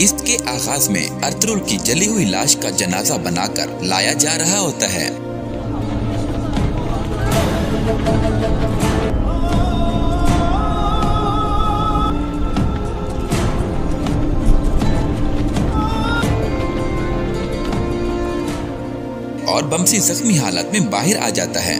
किस्त के आगाज में अर्तुगरुल की जली हुई लाश का जनाजा बनाकर लाया जा रहा होता है। और बमसी जख्मी हालत में बाहर आ जाता है।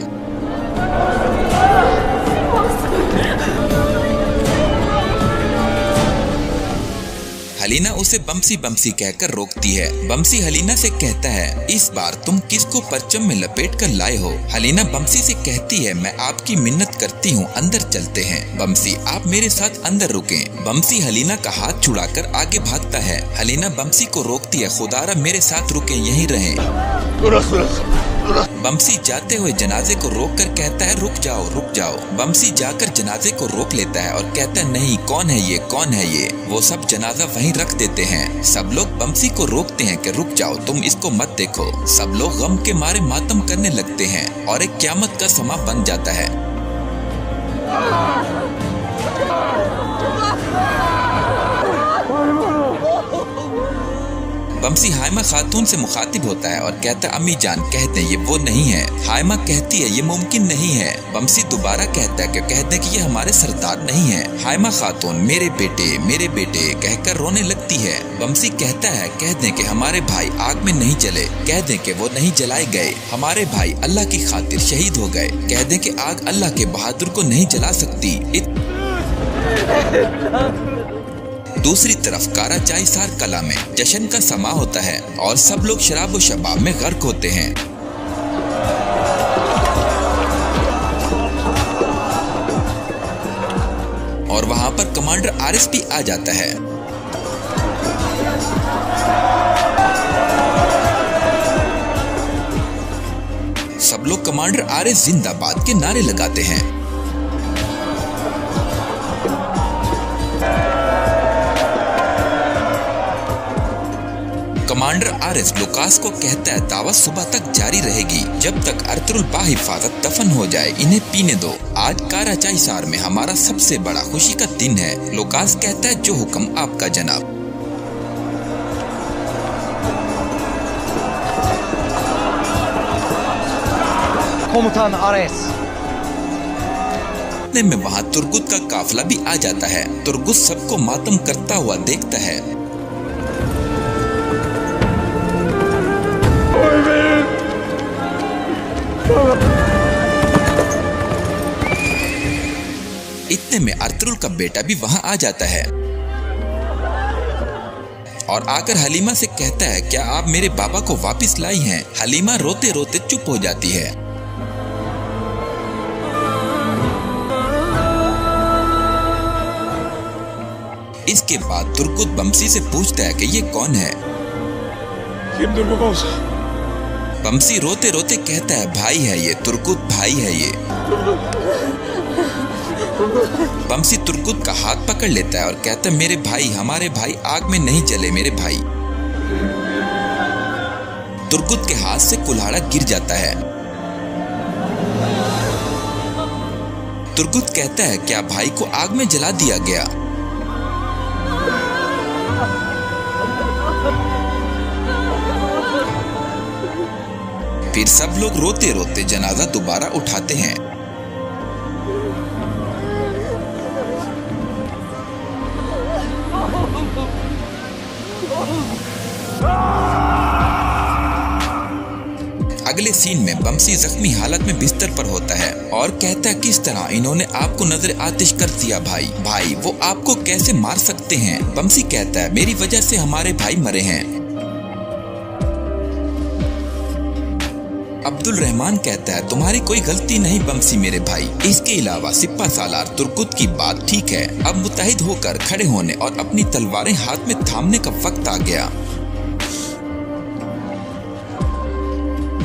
हलीना उसे बमसी बमसी कहकर रोकती है। बमसी हलीना से कहता है, इस बार तुम किसको परचम में लपेट कर लाए हो? हलीना बमसी से कहती है, मैं आपकी मिन्नत करती हूँ, अंदर चलते हैं। बमसी, आप मेरे साथ अंदर रुकें। बमसी हलीना का हाथ छुड़ाकर आगे भागता है। हलीना बमसी को रोकती है, खुदारा मेरे साथ रुकें, यहीं रहें। बमसी जाते हुए जनाजे को रोककर कहता है, रुक जाओ रुक जाओ। बमसी जाकर जनाजे को रोक लेता है और कहता है, नहीं, कौन है ये, कौन है ये? वो सब जनाजा वहीं रख देते हैं। सब लोग बमसी को रोकते हैं कि रुक जाओ, तुम इसको मत देखो। सब लोग गम के मारे मातम करने लगते हैं और एक क़यामत का समा बन जाता है। बमसी हाइमा खातून से मुखातिब होता है और कहता है, अम्मी जान, कहते हैं ये वो नहीं है। हाइमा कहती है, ये मुमकिन नहीं है। बमसी दोबारा कहता है कि कहते हैं कि ये हमारे सरदार नहीं है। हाइमा खातून मेरे बेटे कहकर रोने लगती है। बमसी कहता है, कह दें कि हमारे भाई आग में नहीं जले, कह दें कि वो नहीं जलाए गए, हमारे भाई अल्लाह की खातिर शहीद हो गए, कह दें कि आग अल्लाह के बहादुर को नहीं जला सकती। दूसरी तरफ काराचाईसार कला में जश्न का समा होता है और सब लोग शराब और शबाब में गर्क होते हैं। और वहां पर कमांडर आरिस भी आ जाता है। सब लोग कमांडर आरिस जिंदाबाद के नारे लगाते हैं। कमांडर आरिस लुकास को कहता है, दावत सुबह तक जारी रहेगी, जब तक अर्तुगरुल बाहिफाजत दफन हो जाए, इन्हें पीने दो। आज काराचाईसार में हमारा सबसे बड़ा खुशी का दिन है। लुकास कहता है, जो हुक्म आपका जनाब। कोमुतान आरिस। में वहाँ तुर्गुत का काफिला भी आ जाता है। तुर्गुत सबको मातम करता हुआ देखता है। इतने में अर्तुगरुल का बेटा भी वहां आ जाता है और आकर हलीमा से कहता है, क्या आप मेरे बाबा को वापस लाई हैं? हलीमा रोते रोते चुप हो जाती है। इसके बाद तुर्गुत बमसी से पूछता है कि ये कौन है? बमसी रोते रोते कहता है, भाई है ये, तुर्गुत भाई है ये। बमसी तुर्गुत का हाथ पकड़ लेता है और कहता है, मेरे भाई, हमारे भाई आग में नहीं जले, मेरे भाई। तुर्गुत के हाथ से कुल्हाड़ा गिर जाता है। तुर्गुत कहता है, क्या भाई को आग में जला दिया गया? फिर सब लोग रोते रोते जनाजा दोबारा उठाते हैं। अगले सीन में बमसी जख्मी हालत में बिस्तर पर होता है और कहता है, किस तरह इन्होंने आपको नजर आतिश कर दिया भाई, वो आपको कैसे मार सकते हैं? बमसी कहता है, मेरी वजह से हमारे भाई मरे हैं। अब्दुल रहमान कहता है, तुम्हारी कोई गलती नहीं बमसी मेरे भाई। इसके अलावा सिप्पा सालार तुर्गुत की बात ठीक है, अब मुत्तहिद होकर खड़े होने और अपनी तलवारें हाथ में थामने का वक्त आ गया।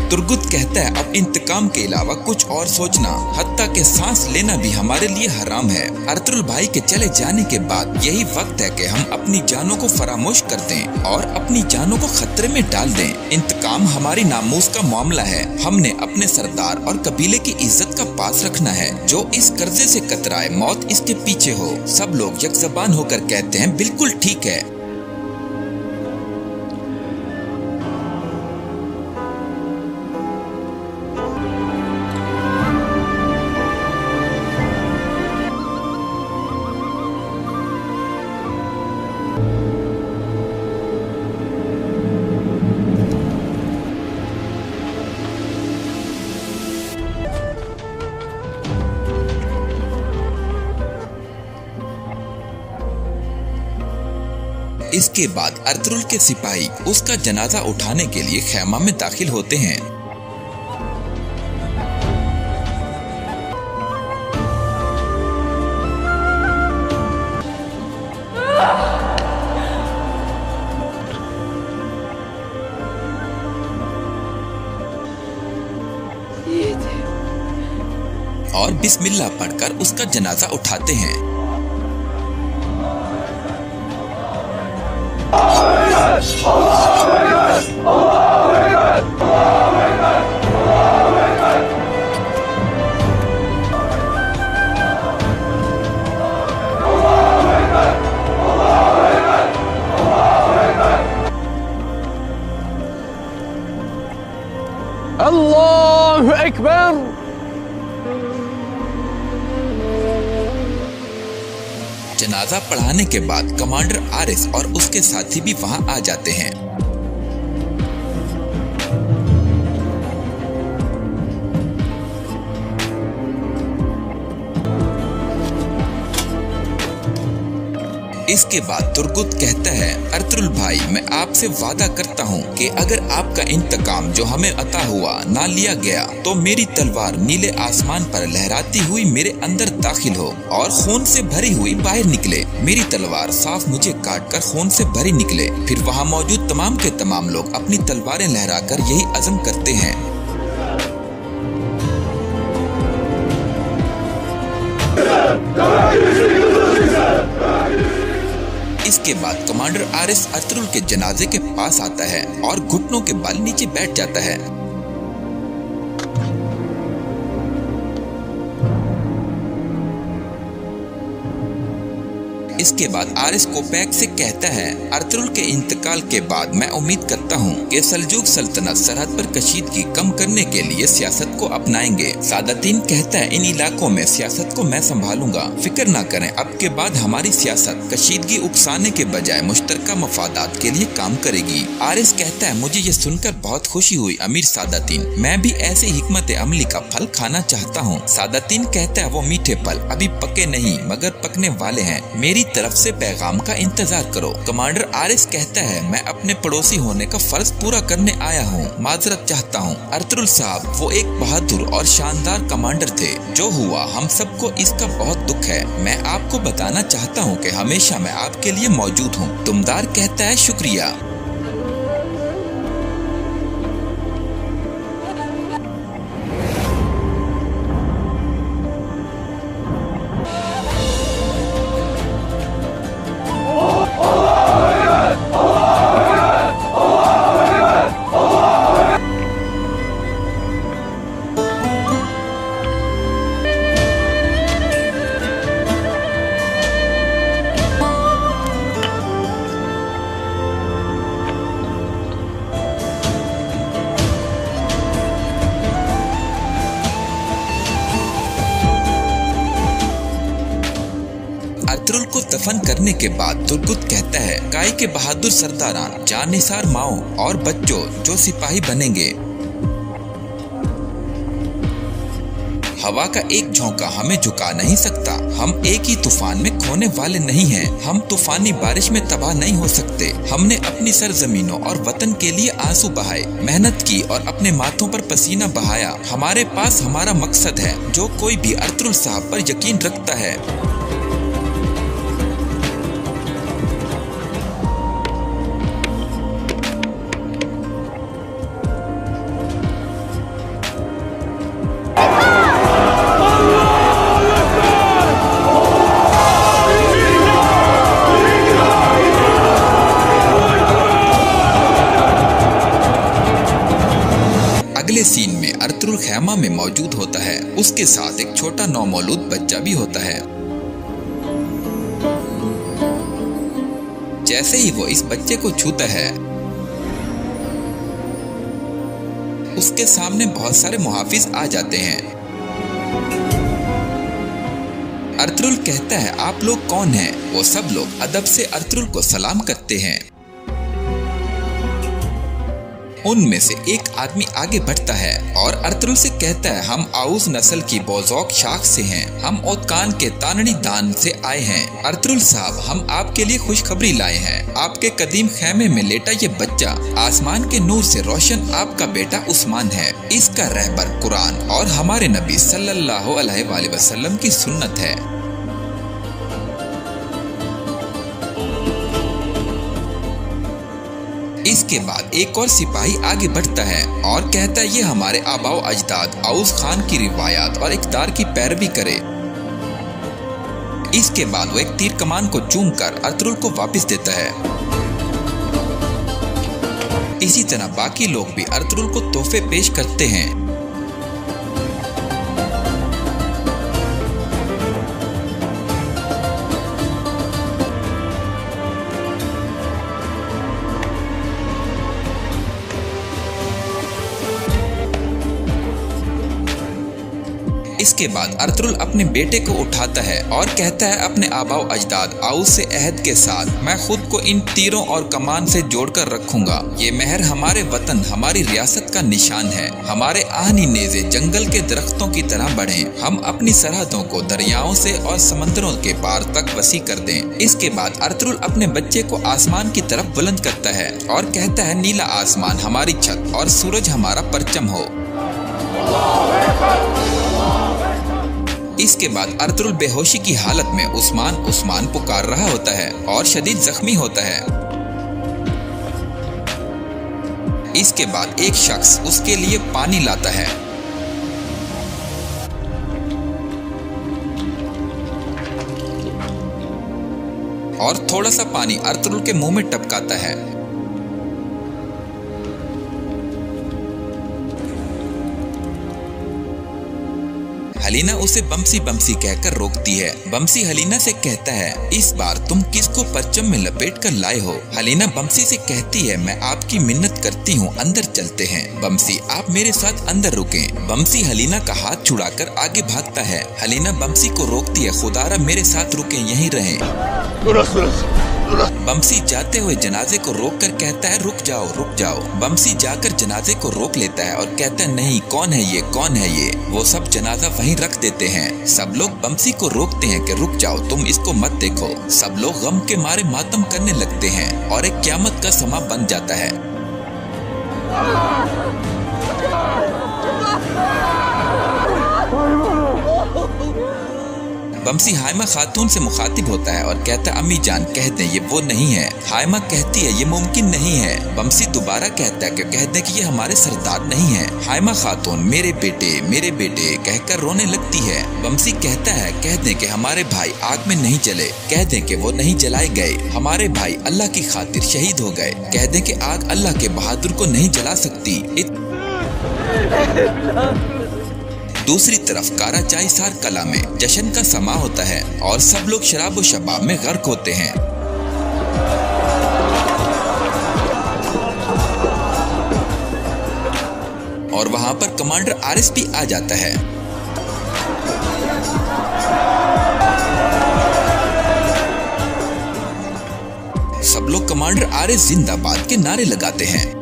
तुर्गुत कहता है, अब इंतकाम के अलावा कुछ और सोचना, हत्ता के सांस लेना भी हमारे लिए हराम है। अर्तुगरुल भाई के चले जाने के बाद यही वक्त है कि हम अपनी जानों को फरामोश कर दें और अपनी जानों को खतरे में डाल दें। इंतकाम हमारी नामूस का मामला है। हमने अपने सरदार और कबीले की इज्जत का पास रखना है। जो इस कर्जे से कतराए, मौत इसके पीछे हो। सब लोग यकजबान होकर कहते हैं, बिल्कुल ठीक है। इसके बाद अर्तुरुल के सिपाही उसका जनाजा उठाने के लिए खैमा में दाखिल होते हैं। और बिस्मिल्लाह पढ़कर उसका जनाजा उठाते हैं। अल्लाहु अकबर। जनाजा पढ़ाने के बाद कमांडर आरिस और उसके साथी भी वहां आ जाते हैं। इसके बाद तुर्गुत कहता है, अर्तुरुल भाई, मैं आपसे वादा करता हूँ कि अगर आपका इंतकाम जो हमें अता हुआ ना लिया गया तो मेरी तलवार नीले आसमान पर लहराती हुई मेरे अंदर दाखिल हो और खून से भरी हुई बाहर निकले। मेरी तलवार साफ मुझे काट कर खून से भरी निकले। फिर वहाँ मौजूद तमाम के तमाम लोग अपनी तलवारें लहराकर यही अज़म करते हैं। इसके बाद कमांडर आरिस अर्तुरुल के जनाजे के पास आता है और घुटनों के बल नीचे बैठ जाता है। इसके बाद आरिस कोपैक से कहता है, अर्तुरुल के इंतकाल के बाद मैं उम्मीद करता हूँ कि सल्जूक सल्तनत सरहद पर कशीदगी कम करने के लिए सियासत को अपनाएंगे। सादातीन कहता है, इन इलाकों में सियासत को मैं संभालूंगा, फिक्र ना करें। अब के बाद हमारी सियासत कशीदगी उकसाने के बजाय मुश्तरका मफादात के लिए काम करेगी। आरिस कहता है, मुझे ये सुनकर बहुत खुशी हुई अमीर सादातीन, मैं भी ऐसी हिकमत अमली का फल खाना चाहता हूँ। सादातीन कहता है, वो मीठे फल अभी पके नहीं मगर पकने वाले हैं, मेरी तरफ से पैगाम का इंतजार करो। कमांडर आरिस कहता है, मैं अपने पड़ोसी होने का फर्ज पूरा करने आया हूँ, माजरत चाहता हूँ। अर्तुरुल साहब वो एक बहादुर और शानदार कमांडर थे, जो हुआ हम सबको इसका बहुत दुख है। मैं आपको बताना चाहता हूँ कि हमेशा मैं आपके लिए मौजूद हूँ। तुमदार कहता है, शुक्रिया। अर्तुरुल को दफन करने के बाद तुर्गुत कहता है, काय के बहादुर सरदारान, जानिसार माओ और बच्चों जो सिपाही बनेंगे, हवा का एक झोंका हमें झुका नहीं सकता। हम एक ही तूफान में खोने वाले नहीं हैं। हम तूफानी बारिश में तबाह नहीं हो सकते। हमने अपनी सरजमीनों और वतन के लिए आंसू बहाए, मेहनत की और अपने माथों पर पसीना बहाया। हमारे पास हमारा मकसद है। जो कोई भी अर्तुरुल साहब पर यकीन रखता है, अगले सीन में अर्तुरुल खैमा में मौजूद होता है। उसके साथ एक छोटा नौमौलूद बच्चा भी होता है। जैसे ही वो इस बच्चे को छूता है, उसके सामने बहुत सारे मुहाफिज आ जाते हैं। अर्तुरुल कहता है, आप लोग कौन हैं? वो सब लोग अदब से अर्तुरुल को सलाम करते हैं। उनमें से एक आदमी आगे बढ़ता है और अर्तुरुल से कहता है, हम आउस नस्ल की बोजौक शाख से हैं। हम ओतकान के तानड़ी दान से आए हैं। अर्तुरुल साहब, हम आपके लिए खुशखबरी लाए हैं। आपके कदीम खैमे में लेटा ये बच्चा आसमान के नूर से रोशन आपका बेटा उस्मान है। इसका रहबर कुरान और हमारे नबी सल्लल्लाहु अलैहि वसल्लम की सुन्नत है। इसके बाद एक और सिपाही आगे बढ़ता है और कहता है, ये हमारे आबाओ अजदाद आउस खान की रिवायात और इक़्तिदार की पैरवी करे। इसके बाद वो एक तीर कमान को चूम कर अर्तुरुल को वापस देता है। इसी तरह बाकी लोग भी अर्तुरुल को तोहफे पेश करते हैं। इसके बाद अर्तुरुल अपने बेटे को उठाता है और कहता है, अपने आबाओ अजदाद आउस से अहद के साथ मैं खुद को इन तीरों और कमान से जोड़कर रखूंगा। ये महर हमारे वतन, हमारी रियासत का निशान है। हमारे आहनी नेज़े जंगल के दरख्तों की तरह बढ़े। हम अपनी सरहदों को दरियाओं से और समंदरों के पार तक वसी कर दें। इसके बाद अर्तुरुल अपने बच्चे को आसमान की तरफ बुलंद करता है और कहता है, नीला आसमान हमारी छत और सूरज हमारा परचम हो। इसके बाद अर्तुरुल बेहोशी की हालत में उस्मान उस्मान पुकार रहा होता है और शदीद जख्मी होता है। इसके बाद एक शख्स उसके लिए पानी लाता है और थोड़ा सा पानी अर्तुरुल के मुंह में टपकाता है। हलीना उसे बमसी बमसी कहकर रोकती है। बमसी हलीना से कहता है, इस बार तुम किसको परचम में लपेट कर लाए हो? हलीना बमसी से कहती है, मैं आपकी मिन्नत करती हूँ, अंदर चलते हैं। बमसी, आप मेरे साथ अंदर रुकें। बमसी हलीना का हाथ छुड़ाकर आगे भागता है। हलीना बमसी को रोकती है, खुदारा मेरे साथ रुकें, यहीं रहें। बमसी जाते हुए जनाजे को रोककर कहता है, रुक जाओ रुक जाओ। बमसी जाकर जनाजे को रोक लेता है और कहता है, नहीं, कौन है ये, कौन है ये? वो सब जनाजा वहीं रख देते हैं। सब लोग बमसी को रोकते हैं कि रुक जाओ, तुम इसको मत देखो। सब लोग गम के मारे मातम करने लगते हैं और एक क़यामत का समा बन जाता है। बमसी हाइमा खातून से मुखातिब होता है और कहता है, अम्मी जान, कह दें ये वो नहीं है। हाइमा कहती है, ये मुमकिन नहीं है। बमसी दोबारा कहता है कि कह दें कि ये हमारे सरदार नहीं है। हाइमा खातून मेरे बेटे कहकर रोने लगती है। बमसी कहता है, कह दें कि हमारे भाई आग में नहीं जले। कह दें कि वो नहीं जलाए गए। हमारे भाई अल्लाह की खातिर शहीद हो गए। कह दें कि आग अल्लाह के बहादुर को नहीं जला सकती। दूसरी तरफ काराचाई सार कला में जश्न का समा होता है और सब लोग शराब व शबाब में गर्क होते हैं। और वहां पर कमांडर आरिस भी आ जाता है। सब लोग कमांडर आरिस जिंदाबाद के नारे लगाते हैं।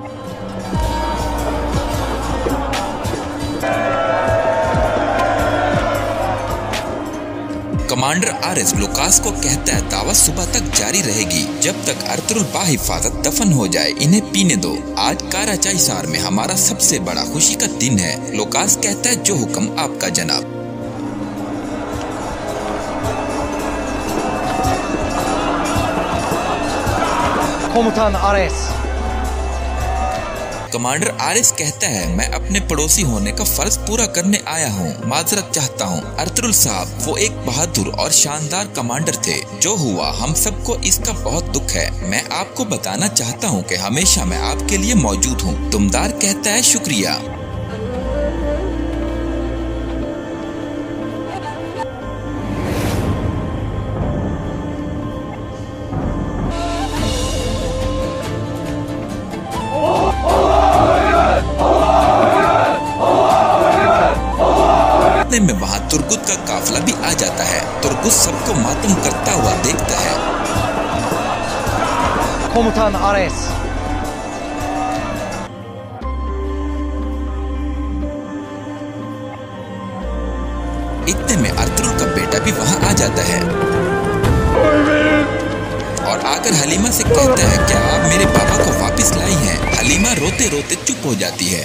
कमांडर आरिस लुकास को कहता है, दावत सुबह तक जारी रहेगी, जब तक अर्तुरुल बाहिफाजत दफन हो जाए। इन्हें पीने दो। आज काराचाई सार में हमारा सबसे बड़ा खुशी का दिन है। लुकास कहता है, जो हुक्म आपका जनाब। कोमुतान आरिस। कमांडर आरिस कहता है, मैं अपने पड़ोसी होने का फर्ज पूरा करने आया हूँ, माजरत चाहता हूँ। अर्तुरुल साहब वो एक बहादुर और शानदार कमांडर थे। जो हुआ हम सबको इसका बहुत दुख है। मैं आपको बताना चाहता हूँ कि हमेशा मैं आपके लिए मौजूद हूँ। तुमदार कहता है, शुक्रिया। में वहाँ तुर्गुत का काफिला भी आ जाता है। तुर्गुत सबको मातम करता हुआ देखता है। कोमुतान आरिस। इतने में अर्तुगरुल का बेटा भी वहाँ आ जाता है और आकर हलीमा से कहता है, क्या आप मेरे पापा को वापस लाई हैं? हलीमा रोते रोते चुप हो जाती है।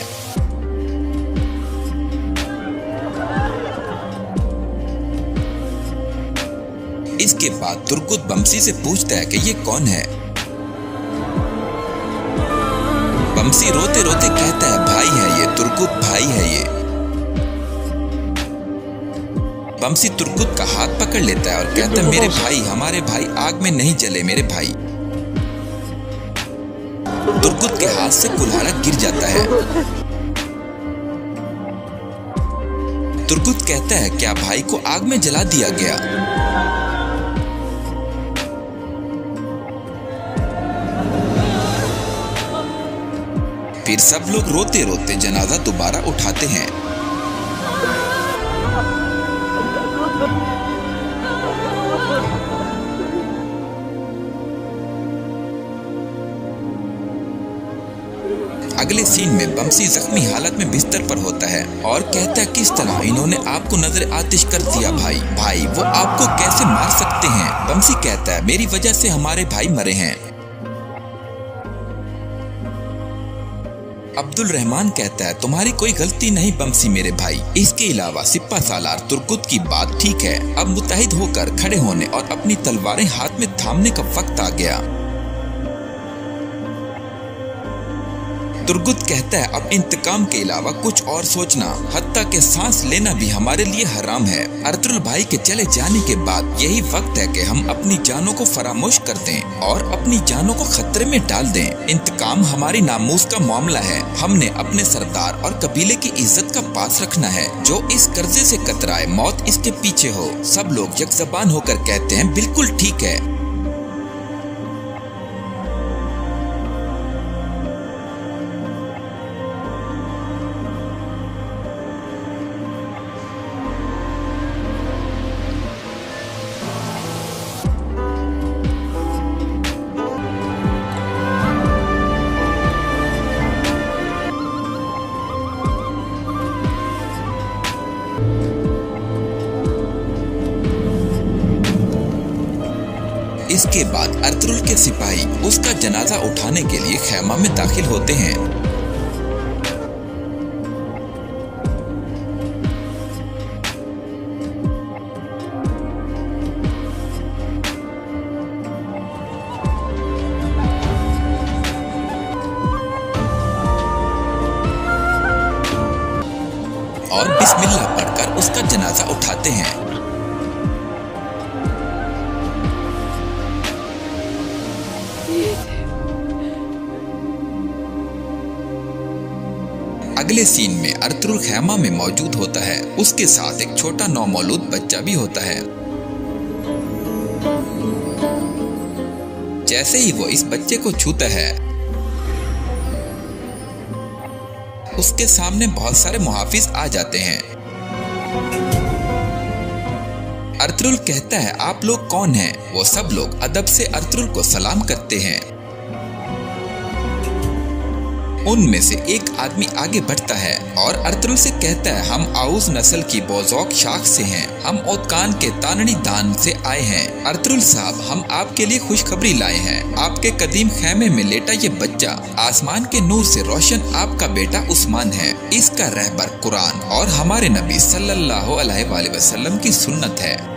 इसके बाद तुर्गुत बमसी से पूछता है कि ये कौन है। बमसी रोते रोते कहता है, भाई है ये, तुर्गुत भाई है ये। बमसी तुर्गुत का हाथ पकड़ लेता है और कहता है, मेरे भाई, हमारे भाई आग में नहीं जले मेरे भाई। तुर्गुत के हाथ से कुल्हाड़ा गिर जाता है। तुर्गुत कहता है, क्या भाई को आग में जला दिया गया? फिर सब लोग रोते रोते जनाजा दोबारा उठाते हैं। अगले सीन में बमसी जख्मी हालत में बिस्तर पर होता है और कहता है, किस तरह इन्होंने आपको नजर आतिश कर दिया भाई, वो आपको कैसे मार सकते हैं? बमसी कहता है, मेरी वजह से हमारे भाई मरे हैं। अब्दुल रहमान कहता है, तुम्हारी कोई गलती नहीं बमसी मेरे भाई। इसके अलावा सिप्पा सालार तुर्गुत की बात ठीक है, अब मुत्तहिद होकर खड़े होने और अपनी तलवारें हाथ में थामने का वक्त आ गया। तुर्गुत कहता है, अब इंतकाम के अलावा कुछ और सोचना, हत्ता के सांस लेना भी हमारे लिए हराम है। अर्तुगरुल भाई के चले जाने के बाद यही वक्त है कि हम अपनी जानों को फरामोश कर दें और अपनी जानों को खतरे में डाल दें। इंतकाम हमारी नामूस का मामला है। हमने अपने सरदार और कबीले की इज्जत का पास रखना है। जो इस कर्जे से कतराए, मौत इसके पीछे हो। सब लोग यकजबान होकर कहते हैं, बिल्कुल ठीक है। इसके बाद अर्तुगरुल के सिपाही उसका जनाजा उठाने के लिए खैमा में दाखिल होते हैं। और बिस्मिल्लाह पढ़कर उसका जनाजा उठाते हैं। अगले सीन में अर्तुगरुल खैमा में मौजूद होता है। उसके साथ एक छोटा नौमौलूद बच्चा भी होता है। जैसे ही वो इस बच्चे को छूता है, उसके सामने बहुत सारे मुहाफिज आ जाते हैं। अर्तुगरुल कहता है, आप लोग कौन हैं? वो सब लोग अदब से अर्तुगरुल को सलाम करते हैं। उनमें से एक आदमी आगे बढ़ता है और अर्तुगरुल से कहता है, हम आउस नस्ल की बोजौक शाख से हैं। हम ओतकान के तानड़ी दान से आए हैं। अर्तुगरुल साहब, हम आपके लिए खुशखबरी लाए हैं। आपके कदीम खैमे में लेटा ये बच्चा आसमान के नूर से रोशन आपका बेटा उस्मान है। इसका रहबर कुरान और हमारे नबी सल्लल्लाहु अलैहि वसल्लम की सुन्नत है।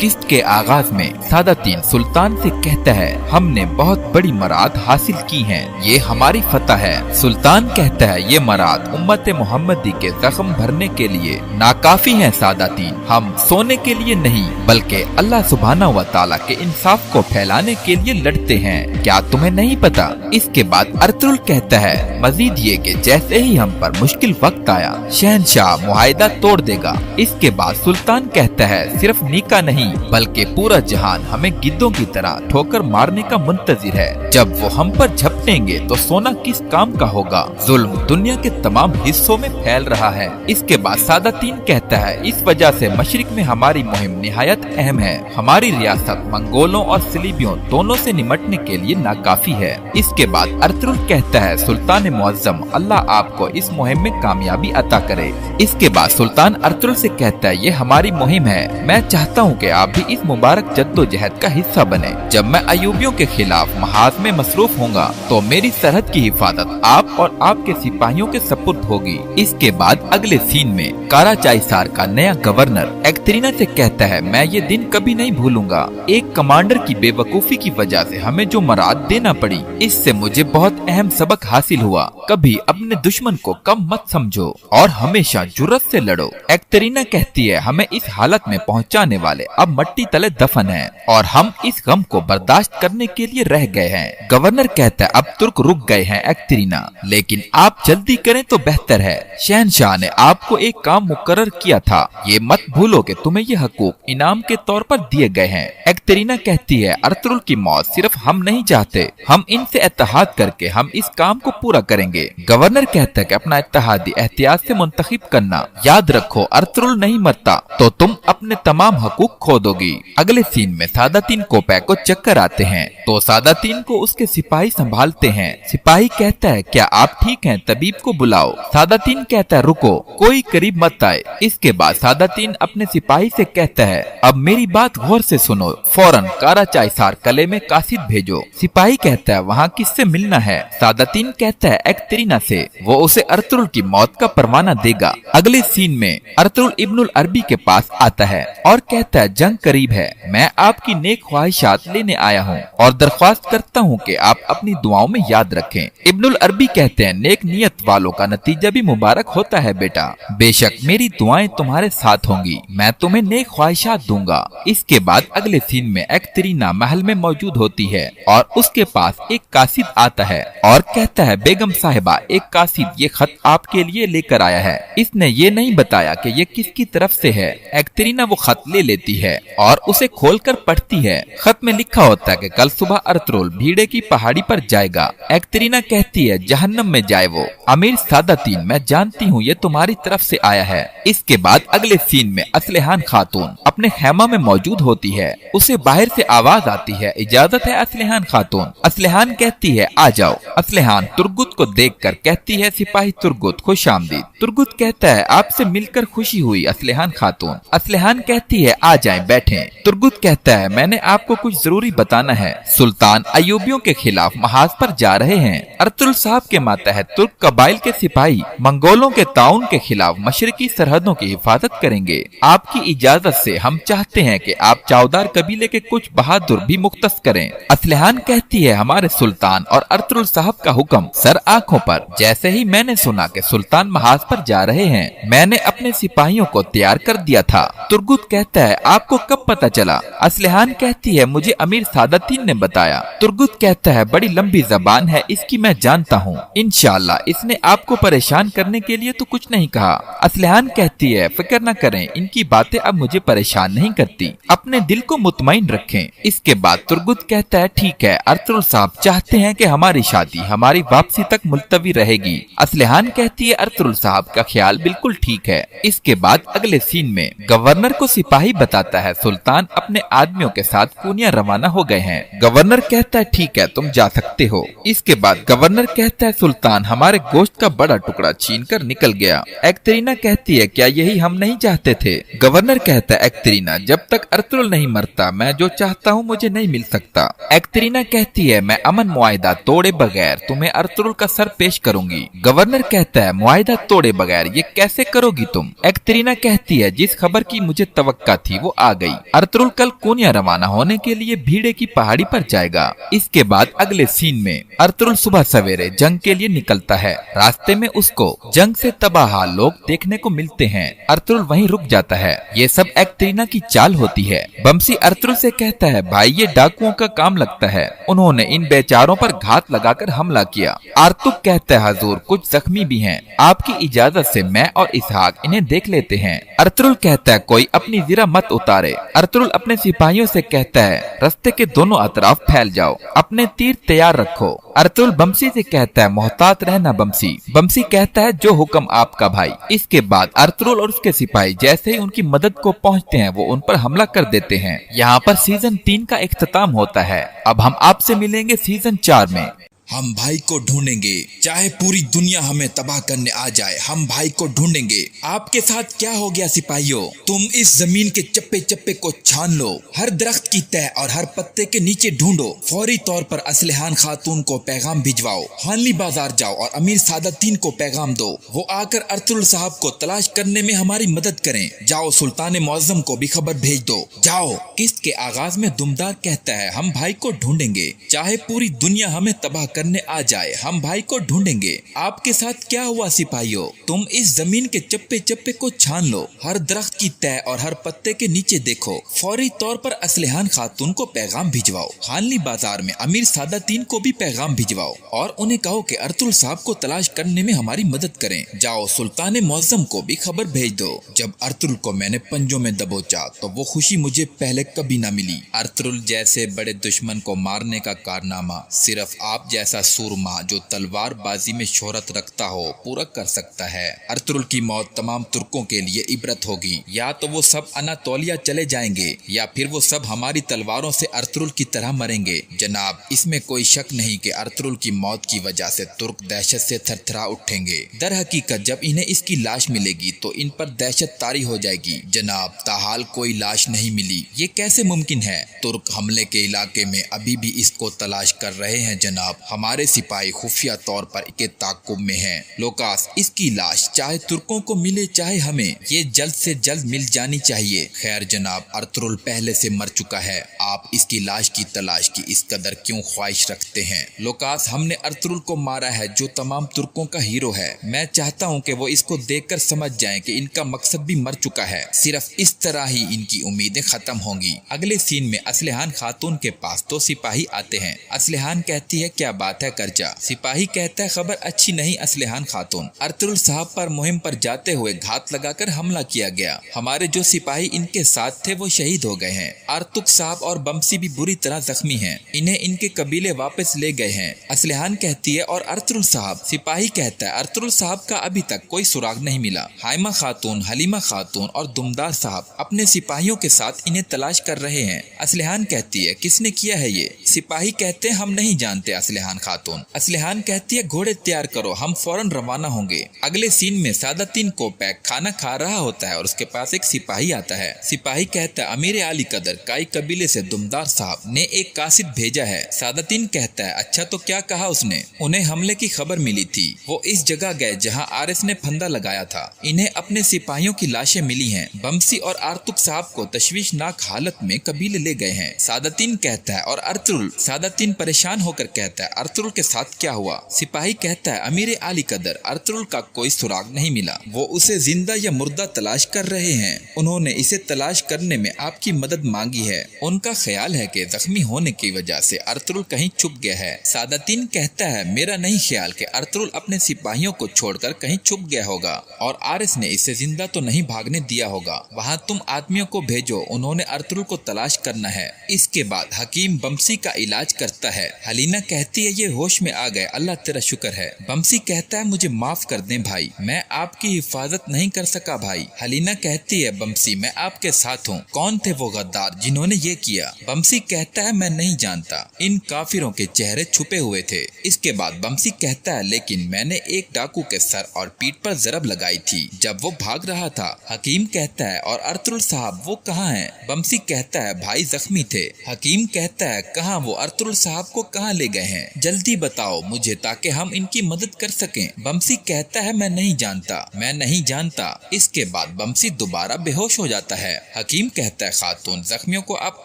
किस्त के आगाज में सादातीन सुल्तान से कहता है, हमने बहुत बड़ी मराद हासिल की हैं। ये हमारी फतह है। सुल्तान कहता है, ये मराद उम्मत मोहम्मदी के जख्म भरने के लिए नाकाफी है सादातीन। हम सोने के लिए नहीं बल्कि अल्लाह सुब्हानहू व तआला के इंसाफ को फैलाने के लिए लड़ते हैं। क्या तुम्हें नहीं पता? इसके बाद अर्तुगरुल कहता है, मजीद ये कि जैसे ही हम पर मुश्किल वक्त आया, शहनशाह मुआहिदा तोड़ देगा। इसके बाद सुल्तान कहता है, सिर्फ निकाह नहीं नहीं बल्कि पूरा जहान हमें गिद्धों की तरह ठोकर मारने का मुंतजिर है। जब वो हम पर झपटेंगे तो सोना किस काम का होगा। जुल्म दुनिया के तमाम हिस्सों में फैल रहा है। इसके बाद सादातीन कहता है, इस वजह से मशरिक में हमारी मुहिम निहायत अहम है। हमारी रियासत मंगोलों और सलीबियों दोनों से निमटने के लिए नाकाफी है। इसके बाद अर्तुगरुल कहता है, सुल्तान मुअज्जम, अल्लाह आपको इस मुहिम में कामयाबी अता करे। इसके बाद सुल्तान अर्तुगरुल से कहता है, ये हमारी मुहिम है। मैं चाहता हूँ कि आप भी इस मुबारक जद्दोजहद का हिस्सा बने। जब मैं अयूबियों के खिलाफ महाज में मसरूफ होऊंगा तो मेरी सरहद की हिफाजत आप और आपके सिपाहियों के सपुर्द होगी। इसके बाद अगले सीन में काराचाइसार का नया गवर्नर एक्तरीना से कहता है, मैं ये दिन कभी नहीं भूलूंगा। एक कमांडर की बेवकूफी की वजह से हमें जो मराद देना पड़ी, इससे मुझे बहुत अहम सबक हासिल हुआ। कभी अपने दुश्मन को कम मत समझो और हमेशा जुर्रत से लड़ो। एक्तरीना कहती है, हमें इस हालत में पहुंचाने वाले अब मट्टी तले दफन हैं और हम इस गम को बर्दाश्त करने के लिए रह गए हैं। गवर्नर कहता है, अब तुर्क रुक गए हैं एक्तरीना, लेकिन आप जल्दी करें तो बेहतर है। शहनशाह ने आपको एक काम मुकर्रर किया था, ये मत भूलो कि तुम्हें ये हकूक इनाम के तौर पर दिए गए हैं। एक्तरीना कहती है, अर्तुगरुल की मौत सिर्फ हम नहीं चाहते, हम इनसे इत्तेहाद करके हम इस काम को पूरा करेंगे। गवर्नर कहता है कि अपना इत्तेहादी एहतियात से मुंतखब करना। याद रखो, अर्तुगरुल नहीं मरता तो तुम अपने तमाम हकूक खो दोगी। अगले सीन में सादातीन कोपैक को चक्कर आते हैं तो सादातीन को उसके सिपाही संभालते हैं। सिपाही कहता है, क्या आप ठीक हैं? तबीब को बुलाओ। सादातीन कहता है, रुको, कोई करीब मत आए। इसके बाद सादातीन अपने सिपाही से कहता है, अब मेरी बात गौर से सुनो, फौरन काराचाइसार कले में कासिद भेजो। सिपाही कहता है, वहाँ किससे मिलना है? सादातीन कहता है, एक्तरीना से, वो उसे अर्तुगरुल की मौत का परवाना देगा। अगले सीन में अर्तुगरुल इब्नुल अरबी के पास आता है और कहता है, जंग करीब है, मैं आपकी नेक ख्वाहिशात लेने आया हूँ और दरख्वास्त करता हूँ कि आप अपनी दुआओं में याद रखें। इब्नुल अरबी कहते हैं, नेक नियत वालों का नतीजा भी मुबारक होता है बेटा। बेशक मेरी दुआएं तुम्हारे साथ होंगी, मैं तुम्हें नेक ख्वाहिशात दूंगा। इसके बाद अगले सीन में एक्तरीना महल में मौजूद होती है और उसके पास एक कासिद आता है और कहता है, बेगम साहिबा, एक कासिद ये खत आपके लिए लेकर आया है। इसने ये नहीं बताया कि ये किसकी तरफ से है। एक्तरीना वो खत ले लेती है और उसे खोलकर पढ़ती है। खत में लिखा होता है कि कल सुबह अर्तुगरुल भीड़े की पहाड़ी पर जाएगा। एक्तरीना कहती है, जहन्नम में जाए वो। अमीर सादातीन, मैं जानती हूँ ये तुम्हारी तरफ से आया है। इसके बाद अगले सीन में असलहान खातून अपने खेमा में मौजूद होती है। उसे बाहर से आवाज आती है, इजाजत है असलहान खातून। असलहान कहती है, आ जाओ। असलहान तुर्गुत को देखकर कहती है, सिपाही तुर्गुत, खुशामदीद। तुर्गुत कहता है, आपसे मिलकर खुशी हुई असलहान खातून। असलहान कहती है, आ जाएं, बैठें। तुर्गुत कहता है, मैंने आपको कुछ जरूरी बताना है। सुल्तान अयूबियों के खिलाफ महाज पर जा रहे हैं। अर्तुगरुल साहब के मातहत तुर्क कबाइल के सिपाही मंगोलों के ताउन के खिलाफ मशरकी सरहदों की हिफाजत करेंगे। आपकी इजाजत से हम चाहते हैं कि आप चौदार कबीले के कुछ बहादुर भी मुख्तस करें। असलहान कहती है, हमारे सुल्तान और अर्तुगरुल साहब का हुक्म सर आँखों पर। जैसे ही मैंने सुना कि सुल्तान महाज पर जा रहे हैं, मैंने अपने सिपाहियों को तैयार कर दिया था। तुर्गुत कहता है, आपको कब पता चला? असलहान कहती है, मुझे अमीर सादातीन ने बताया। तुर्गुत कहता है, बड़ी लंबी जबान है इसकी, मैं जानता हूँ। इंशाअल्लाह इसने आपको परेशान करने के लिए तो कुछ नहीं कहा। असलहान कहती है, फिक्र न करें, इनकी बातें अब मुझे परेशान नहीं करती, अपने दिल को मुतमईन रखें। इसके बाद तुर्गुत कहता है, ठीक है, अर्तुगरुल साहब चाहते हैं कि हमारी शादी हमारी वापसी तक मुलतवी रहेगी। असलहान कहती है, अर्तुगरुल साहब का ख्याल बिल्कुल ठीक है। इसके बाद अगले सीन में गवर्नर को सिपाही बताता है, सुल्तान अपने आदमियों के साथ पूनिया रवाना हो गए हैं। गवर्नर कहता है, ठीक है, तुम जा सकते हो। इसके बाद गवर्नर कहता है, सुल्तान हमारे गोश्त का बड़ा टुकड़ा छीनकर निकल गया। एक्तरीना कहती है, क्या यही हम नहीं चाहते थे? गवर्नर कहता है, एक्तरीना, जब तक अर्तुगरुल नहीं मरता मैं जो चाहता हूँ मुझे नहीं मिल सकता। एक्तरीना कहती है, मैं अमन मुआहिदा तोड़े बगैर तुम्हें अर्तुगरुल का सर पेश करूंगी। गवर्नर कहता है, मुआहिदा तोड़े बगैर ये कैसे करोगी तुम? एक्तरीना कहती है, जिस खबर की मुझे तवक्का थी वो आ गई। अर्तुगरुल कल कोनिया रवाना होने के लिए भीड़े की पहाड़ी पर मर जाएगा। इसके बाद अगले सीन में अर्तुगरुल सुबह सवेरे जंग के लिए निकलता है। रास्ते में उसको जंग से तबाह लोग देखने को मिलते हैं। अर्तुगरुल वहीं रुक जाता है। ये सब एक्ट्रीना की चाल होती है। बमसी अर्तुगरुल से कहता है, भाई ये डाकुओं का काम लगता है, उन्होंने इन बेचारों पर घात लगाकर हमला किया। अर्तुग कहता है, हजूर कुछ जख्मी भी हैं, आपकी इजाजत से मैं और इसहाक इन्हें देख लेते हैं। अर्तुगरुल कहता है, कोई अपनी जीरा मत उतारे। अर्तुगरुल अपने सिपाहियों से कहता है, रास्ते के दोनों अतराफ फैल जाओ, अपने तीर तैयार रखो। अर्तुगरुल बमसी से कहता है, मोहतात रहना बमसी। बमसी कहता है, जो हुक्म आपका भाई। इसके बाद अर्तुगरुल और उसके सिपाही जैसे ही उनकी मदद को पहुंचते हैं वो उन पर हमला कर देते हैं। यहाँ पर सीजन 3 का इख्तिताम होता है। अब हम आपसे मिलेंगे सीजन 4 में। हम भाई को ढूंढेंगे, चाहे पूरी दुनिया हमें तबाह करने आ जाए, हम भाई को ढूंढेंगे। आपके साथ क्या हो गया सिपाहियों? तुम इस जमीन के चप्पे चप्पे को छान लो, हर दरख्त की तह और हर पत्ते के नीचे ढूंढो। फौरी तौर पर असलहान खातून को पैगाम भिजवाओ, हानली बाजार जाओ और अमीर सादतीन को पैगाम दो, वो आकर अर्तुगरुल साहब को तलाश करने में हमारी मदद करें। जाओ सुल्तान मुअज्जम को भी खबर भेज दो, जाओ। किस्त के आगाज में दुमदार कहता है, हम भाई को ढूंढेंगे, चाहे पूरी दुनिया हमें तबाह करने आ जाए, हम भाई को ढूंढेंगे। आपके साथ क्या हुआ सिपाहियों? तुम इस जमीन के चप्पे चप्पे को छान लो, हर दरख्त की तह और हर पत्ते के नीचे देखो। फौरी तौर पर असलहान खातून को पैगाम भिजवाओ, हानली बाजार में अमीर सादातीन को भी पैगाम भिजवाओ और उन्हें कहो कि अर्तुगरुल साहब को तलाश करने में हमारी मदद करें। जाओ सुल्तान मुअज्जम को भी खबर भेज दो। जब अर्तुगरुल को मैंने पंजों में दबोचा तो वो खुशी मुझे पहले कभी न मिली। अर्तुगरुल जैसे बड़े दुश्मन को मारने का कारनामा सिर्फ आप जैसा सूरमा जो तलवारबाजी में शोहरत रखता हो पूरा कर सकता है। अर्तुगरुल की मौत तमाम तुर्कों के लिए इबरत होगी। या तो वो सब अनातोलिया चले जाएंगे या फिर वो सब हमारी तलवारों से अर्तुगरुल की तरह मरेंगे। जनाब, इसमें कोई शक नहीं कि अर्तुगरुल की मौत की वजह से तुर्क दहशत से थरथरा उठेंगे। दर हकीकत जब इन्हें इसकी लाश मिलेगी तो इन पर दहशत तारी हो जाएगी। जनाब, ताहाल कोई लाश नहीं मिली, ये कैसे मुमकिन है? तुर्क हमले के इलाके में अभी भी इसको तलाश कर रहे हैं जनाब। हमारे सिपाही खुफिया तौर पर इसके ताकुब में हैं। लोकास, इसकी लाश चाहे तुर्कों को मिले चाहे हमें, ये जल्द से जल्द मिल जानी चाहिए। खैर जनाब, अर्तुगरुल पहले से मर चुका है, आप इसकी लाश की तलाश की इस कदर क्यों ख्वाहिश रखते हैं? लोकास, हमने अर्तुगरुल को मारा है जो तमाम तुर्कों का हीरो है। मैं चाहता हूँ कि वो इसको देखकर समझ जाएं कि इनका मकसद भी मर चुका है। सिर्फ इस तरह ही इनकी उम्मीदें खत्म होंगी। अगले सीन में असलहान खातून के पास 2 सिपाही आते हैं। असलहान कहती है, क्या बात है करजा? सिपाही कहता है, खबर अच्छी नहीं असलहान खातून, अर्तुगरुल साहब पर मुहिम पर जाते हुए घात लगाकर हमला किया गया। हमारे जो सिपाही इनके साथ थे वो शहीद हो गए हैं। अर्तुग साहब और बमसी भी बुरी तरह जख्मी हैं। इन्हें इनके कबीले वापस ले गए हैं। असलहान कहती है, और अर्तुगरुल साहब? सिपाही कहता है, अर्तुगरुल साहब का अभी तक कोई सुराग नहीं मिला। हाइमा खातून, हलीमा खातून और दुमदार साहब अपने सिपाहियों के साथ इन्हें तलाश कर रहे हैं। असलहान कहती है, किसने किया है ये? सिपाही कहते हैं, हम नहीं जानते असलहान खातून। असलहान कहती है, घोड़े तैयार करो, हम फौरन रवाना होंगे। अगले सीन में सादातीन कोपैक खाना खा रहा होता है और उसके पास एक सिपाही आता है। सिपाही कहता है, अमीर आली कदर काई कबीले से दुमदार साहब ने एक कासिद भेजा है। सादातीन कहता है, अच्छा तो क्या कहा उसने? उन्हें हमले की खबर मिली थी, वो इस जगह गए जहां आरएस ने फंदा लगाया था। इन्हें अपने सिपाहियों की लाशें मिली हैं। बमसी और अर्तुग साहब को तशवीशनाक हालत में कबीले ले गए हैं। सादातीन कहता है, और अर्तुगरुल? सादातीन परेशान होकर कहता है, अर्तुगरुल के साथ क्या हुआ? सिपाही कहता है, अमीर आली कदर, अर्तुगरुल का कोई सुराग नहीं मिला, वो उसे जिंदा या मुर्दा तलाश कर रहे हैं। उन्होंने इसे तलाश करने में आपकी मदद मांगी है। उनका ख्याल है कि जख्मी होने की वजह से अर्तुगरुल कहीं छुप गया है। सादातीन कहता है, मेरा नहीं ख्याल कि अर्तुगरुल अपने सिपाहियों को छोड़कर कहीं छुप गया होगा और आरएस ने इसे जिंदा तो नहीं भागने दिया होगा। वहाँ तुम आदमियों को भेजो, उन्होंने अर्तुगरुल को तलाश करना है। इसके बाद हकीम बमसी का इलाज करता है। हलीना कहती है, ये होश में आ गए, अल्लाह तेरा शुक्र है। बमसी कहता है, मुझे माफ कर दें भाई, मैं आपकी हिफाजत नहीं कर सका भाई। हलीना कहती है, बमसी मैं आपके साथ हूँ। कौन थे वो गद्दार जिन्होंने ये किया? बमसी कहता है, मैं नहीं जानता, इन काफिरों के चेहरे छुपे हुए थे। इसके बाद बमसी कहता है, लेकिन मैंने एक डाकू के सर और पीठ पर जरब लगाई थी। जब जब वो भाग रहा था। हकीम कहता है और अर्तुगरुल साहब वो कहाँ हैं? बमसी कहता है भाई जख्मी थे। हकीम कहता है कहाँ वो अर्तुगरुल साहब को कहाँ ले गए हैं? जल्दी बताओ मुझे ताकि हम इनकी मदद कर सकें। बमसी कहता है मैं नहीं जानता। इसके बाद बमसी दोबारा बेहोश हो जाता है। हकीम कहता है खातून जख्मियों को आप